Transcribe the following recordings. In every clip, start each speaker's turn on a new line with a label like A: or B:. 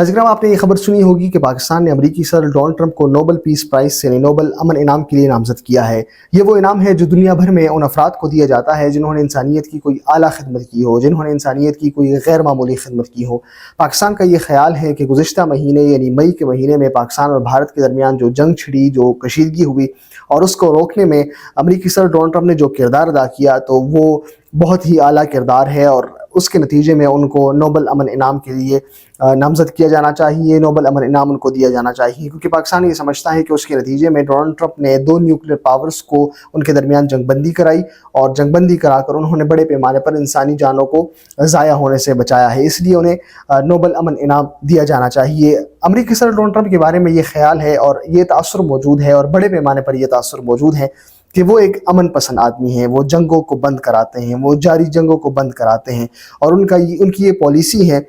A: नाज़रीन, आपने ये खबर सुनी होगी कि पाकिस्तान ने अमरीकी सदर डोनाल्ड ट्रंप को नोबल पीस प्राइज़ यानी नोबल अमन इनाम के लिए नामज़द किया है। ये वो इनाम है जो दुनिया भर में उन अफराद को दिया जाता है जिन्होंने इंसानियत की कोई आला खिदमत की हो, जिन्होंने इंसानियत की कोई गैर मामूली खिदमत की हो। पाकिस्तान का ये ख्याल है कि गुज़िश्ता महीने यानी मई के महीने में पाकिस्तान और भारत के दरमियान जो जंग छिड़ी, जो कशीदगी हुई और उसको रोकने में अमरीकी सदर डोनाल्ड ट्रंप ने जो किरदार अदा किया, तो वो बहुत ही आला किरदार है और उसके नतीजे में उनको नोबल अमन इनाम के लिए नामज़द किया जाना चाहिए, नोबल अमन इनाम उनको दिया जाना चाहिए, क्योंकि पाकिस्तान ये समझता है कि उसके नतीजे में डोनाल्ड ट्रंप ने 2 न्यूक्लियर पावर्स को उनके दरमियान जंगबंदी कराई और जंगबंदी कराकर उन्होंने बड़े पैमाने पर इंसानी जानों को ज़ाया होने से बचाया है, इसलिए उन्हें नोबल अमन इनाम दिया जाना चाहिए। अमरीकी सदर डोनाल्ड ट्रंप के बारे में ये ख्याल है और ये तासुर मौजूद है और बड़े पैमाने पर यह तासुर मौजूद है कि वो एक अमन पसंद आदमी हैं, वो जंगों को बंद कराते हैं, वो जारी जंगों को बंद कराते हैं और उनकी ये पॉलिसी है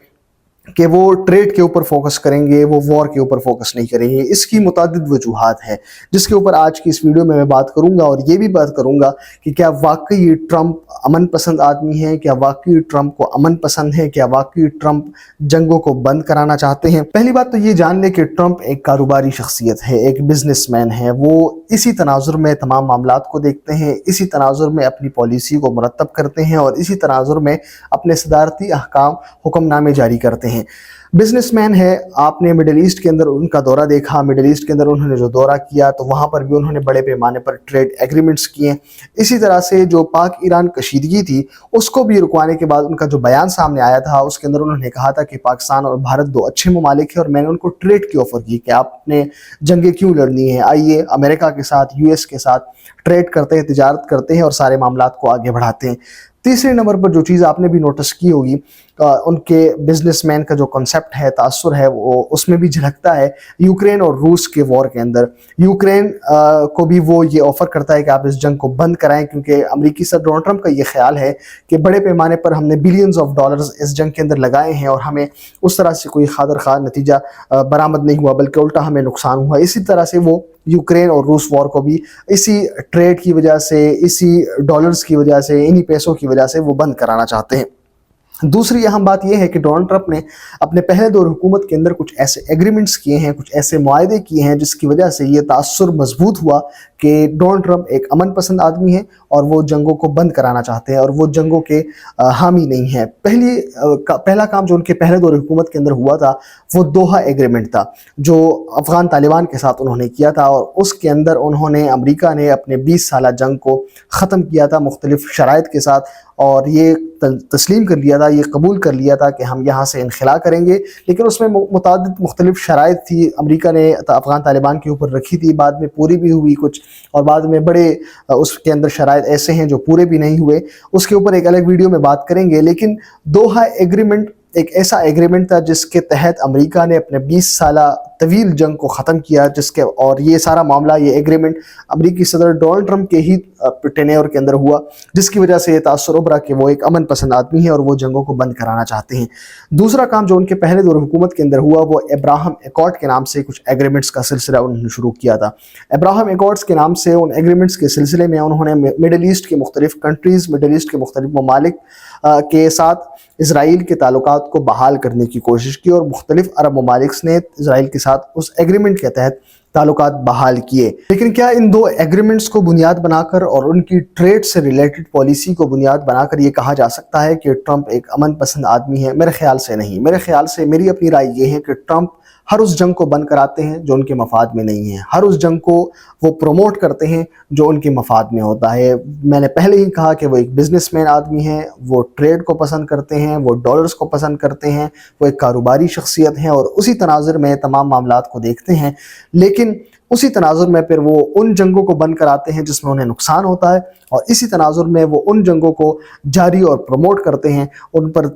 A: कि वो ट्रेड के ऊपर फोकस करेंगे, वो वॉर के ऊपर फोकस नहीं करेंगे। इसकी मुतादिद वजूहात है जिसके ऊपर आज की इस वीडियो में मैं बात करूंगा और ये भी बात करूंगा कि क्या वाकई ट्रंप अमन पसंद आदमी है, क्या वाकई ट्रंप को अमन पसंद है, क्या वाकई ट्रंप जंगों को बंद कराना चाहते हैं। पहली बात तो ये जान ले कि ट्रंप एक कारोबारी शख्सियत है, एक बिजनेसमैन है। वो इसी तनाजुर में तमाम मामलात को देखते हैं, इसी तनाजुर में अपनी पॉलिसी को मुरतब करते हैं और इसी तनाजुर में अपने सदारती अहकाम हुक्मनामे जारी करते हैं। बिजनेसमैन है। आपने मिडिल ईस्ट के अंदर उनका दौरा देखा, मिडिल ईस्ट के अंदर उन्होंने जो दौरा किया तो वहाँ पर भी उन्होंने बड़े पैमाने पर ट्रेड एग्रीमेंट्स किए। इसी तरह से जो पाक ईरान कशीदगी थी उसको भी रुकवाने के बाद उनका जो बयान सामने आया था उसके अंदर उन्होंने कहा था कि पाकिस्तान और भारत 2 अच्छे ममालिक हैं और मैंने उनको ट्रेड की ऑफ़र की कि आपने जंगें क्यों लड़नी है, आइए अमेरिका के साथ, यूएस के साथ ट्रेड करते हैं, तिजारत करते हैं और सारे मामलात को आगे बढ़ाते हैं। तीसरे नंबर पर जो चीज़ आपने भी नोटिस की होगी, उनके बिजनेसमैन का जो कॉन्सेप्ट है, तासुर है, वो उसमें भी झलकता है। यूक्रेन और रूस के वॉर के अंदर यूक्रेन को भी वो ये ऑफ़र करता है कि आप इस जंग को बंद कराएं, क्योंकि अमरीकी सदर डोनाल्ड ट्रंप का ये ख्याल है कि बड़े पैमाने पर हमने बिलियंस ऑफ डॉलर्स इस जंग के अंदर लगाए हैं और हमें उस तरह से कोई खादर खा नतीजा बरामद नहीं हुआ, बल्कि उल्टा हमें नुकसान हुआ। इसी तरह से वो यूक्रेन और रूस वॉर को भी इसी ट्रेड की वजह से, इसी डॉलर्स की वजह से, इन्हीं पैसों की वजह से वो बंद कराना चाहते हैं। दूसरी अहम बात यह है कि डोनाल्ड ट्रंप ने अपने पहले दौर हुकूमत के अंदर कुछ ऐसे एग्रीमेंट्स किए हैं, कुछ ऐसे मुआहदे किए हैं जिसकी वजह से ये तासुर मजबूत हुआ कि डोनाल्ड ट्रंप एक अमन पसंद आदमी है और वो जंगों को बंद कराना चाहते हैं और वो जंगों के हामी नहीं है। पहला काम जो उनके पहले दौर हुकूमत के अंदर हुआ था वो दोहा एग्रीमेंट था जो अफ़गान तालिबान के साथ उन्होंने किया था और उसके अंदर उन्होंने, अमेरिका ने अपने 20 साला जंग को ख़त्म किया था मुख्तलिफ शराइत के साथ और ये तस्लीम कर लिया था, ये कबूल कर लिया था कि हम यहाँ से इनखला करेंगे। लेकिन उसमें मुतादिद मुख्तलिफ शराइत थी, अमेरिका ने अफ़गान तालिबान के ऊपर रखी थी, बाद में पूरी भी हुई कुछ और बाद में बड़े उसके अंदर शराइत ऐसे हैं जो पूरे भी नहीं हुए। उसके ऊपर एक अलग वीडियो में बात करेंगे। लेकिन दोहा एग्रीमेंट एक ऐसा एग्रीमेंट था जिसके तहत अमेरिका ने अपने 20 साला तवील जंग को ख़त्म किया, जिसके और ये सारा मामला, ये एग्रीमेंट अमेरिकी सदर डोनाल्ड ट्रंप के ही टेन्योर के अंदर हुआ, जिसकी वजह से ये तासुर उभरा कि वो एक अमन पसंद आदमी है और वो जंगों को बंद कराना चाहते हैं। दूसरा काम जो उनके पहले दौर हुकूमत के अंदर हुआ वो अब्राहम एकॉर्ड के नाम से कुछ एग्रीमेंट्स का सिलसिला उन्होंने शुरू किया था। अब्राहम एकॉर्ड्स के नाम से उन एग्रीमेंट्स के सिलसिले में उन्होंने मिडल ईस्ट के मुख्तलिफ कंट्रीज़, मिडल ईस्ट के मुख्तलिफ ममालिक के साथ इसराइल के ताल्लुकात को बहाल करने की कोशिश की और मुख्तलिफ अरब ममालिक ने इसराइल के साथ उस एग्रीमेंट के तहत ताल्लुकात बहाल किए। लेकिन क्या इन 2 एग्रीमेंट्स को बुनियाद बनाकर और उनकी ट्रेड से रिलेटेड पॉलिसी को बुनियाद बनाकर ये कहा जा सकता है कि ट्रंप एक अमन पसंद आदमी है? मेरे ख्याल से नहीं। मेरे ख्याल से, मेरी अपनी राय ये है कि ट्रंप हर उस जंग को बंद कराते हैं जो उनके मफाद में नहीं है, हर उस जंग को वो प्रमोट करते हैं जो उनके मफाद में होता है। मैंने पहले ही कहा कि वो एक बिजनेसमैन आदमी है, वो ट्रेड को पसंद करते हैं, वो डॉलर्स को पसंद करते हैं, वो एक कारोबारी शख्सियत हैं और उसी तनाजुर में तमाम मामलात को देखते हैं। लेकिन उसी तनाजुर में फिर वो उन जंगों को बंद कराते हैं जिसमें उन्हें नुकसान होता है और इसी तनाजुर में वो उन जंगों को जारी और प्रमोट करते हैं, उन पर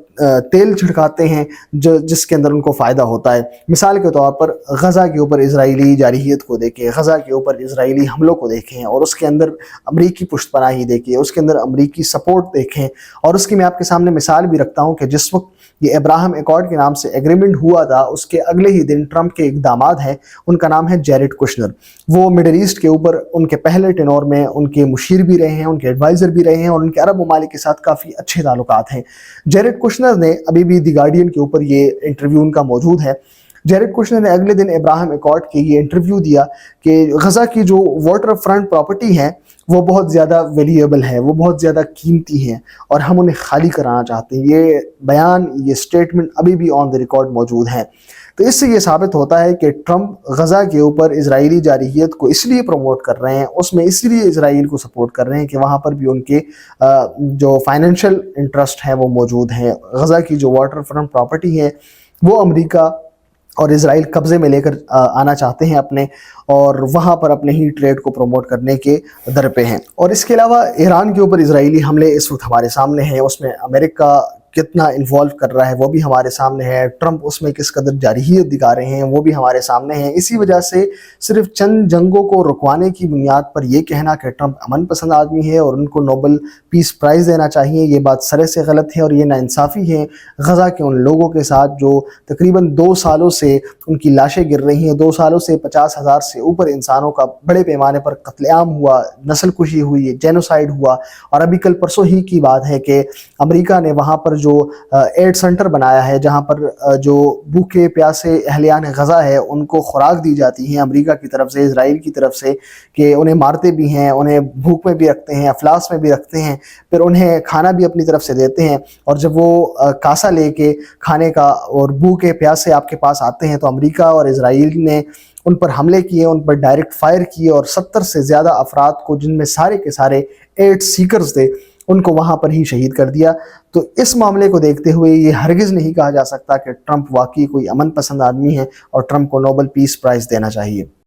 A: तेल छिड़काते हैं जिसके अंदर उनको फ़ायदा होता है। मिसाल के तौर पर गज़ा के ऊपर इजरायली जारहियत को देखें, गज़ा के ऊपर इजरायली हमलों को देखें और उसके अंदर अमरीकी पुष्टपनाही देखिए, उसके अंदर अमरीकी सपोर्ट देखें। और उसकी मैं आपके सामने मिसाल भी रखता हूँ कि जिस वक्त ये अब्राहम एकॉर्ड के नाम से एग्रीमेंट हुआ था उसके अगले ही दिन ट्रंप के एक दामाद हैं, उनका नाम है जेरेड कुशनर। वो मिडिल ईस्ट के ऊपर उनके पहले टेनोर में उनके मुशीर भी रहे हैं, उनके एडवाइज़र भी रहे हैं और उनके अरब ममालिक के साथ काफ़ी अच्छे ताल्लुकात हैं। जेरेड कुशनर ने, अभी भी दी गार्डियन के ऊपर ये इंटरव्यू उनका मौजूद है, جیرڈ کشنر نے اگلے دن ابراہیم اکارڈ کے یہ انٹرویو دیا کہ غزہ کی جو واٹر فرنٹ پراپرٹی ہیں وہ بہت زیادہ ویلیبل ہے، وہ بہت زیادہ قیمتی ہیں اور ہم انہیں خالی کرانا چاہتے ہیں۔ یہ بیان، یہ سٹیٹمنٹ ابھی بھی آن دی ریکارڈ موجود ہیں۔ تو اس سے یہ ثابت ہوتا ہے کہ ٹرمپ غزہ کے اوپر اسرائیلی جارحیت کو اس لیے پروموٹ کر رہے ہیں، اس میں اس لیے اسرائیل کو سپورٹ کر رہے ہیں کہ وہاں پر بھی ان کے جو فائنینشیل انٹرسٹ ہیں وہ موجود ہیں۔ غزہ کی جو واٹر فرنٹ پراپرٹی ہے وہ امریکہ اور اسرائیل قبضے میں لے کر آنا چاہتے ہیں اپنے، اور وہاں پر اپنے ہی ٹریڈ کو پروموٹ کرنے کے در پہ ہیں۔ اور اس کے علاوہ ایران کے اوپر اسرائیلی حملے اس وقت ہمارے سامنے ہیں، اس میں امریکہ کتنا انوالو کر رہا ہے وہ بھی ہمارے سامنے ہے، ٹرمپ اس میں کس قدر جارحیت دکھا رہے ہیں وہ بھی ہمارے سامنے ہیں۔ اسی وجہ سے صرف چند جنگوں کو رکوانے کی بنیاد پر یہ کہنا کہ ٹرمپ امن پسند آدمی ہے اور ان کو نوبل پیس پرائز دینا چاہیے، یہ بات سرے سے غلط ہے اور یہ ناانصافی ہے غزہ کے ان لوگوں کے ساتھ جو تقریباً 2 سالوں سے ان کی لاشیں گر رہی ہیں، 2 سالوں سے 50,000 سے اوپر انسانوں کا بڑے پیمانے پر قتل عام ہوا، نسل کشی ہوئی، جینوسائیڈ ہوا، اور ابھی کل پرسوں ہی کی بات ہے کہ امریکہ نے وہاں پر جو ایڈ سینٹر بنایا ہے جہاں پر جو بھوکے پیاسے اہلیان غزہ ہے ان کو خوراک دی جاتی ہے امریکہ کی طرف سے، اسرائیل کی طرف سے، کہ انہیں مارتے بھی ہیں، انہیں بھوک میں بھی رکھتے ہیں، افلاس میں بھی رکھتے ہیں، پھر انہیں کھانا بھی اپنی طرف سے دیتے ہیں، اور جب وہ کاسا لے کے کھانے کا اور بھوکے پیاسے آپ کے پاس آتے ہیں تو امریکہ اور اسرائیل نے ان پر حملے کیے، ان پر ڈائریکٹ فائر کیے، اور 70 سے زیادہ افراد کو، جن میں سارے کے سارے ایڈ سیکرز تھے، ان کو وہاں پر ہی شہید کر دیا۔ تو اس معاملے کو دیکھتے ہوئے یہ ہرگز نہیں کہا جا سکتا کہ ٹرمپ واقعی کوئی امن پسند آدمی ہے اور ٹرمپ کو نوبل پیس پرائز دینا چاہیے۔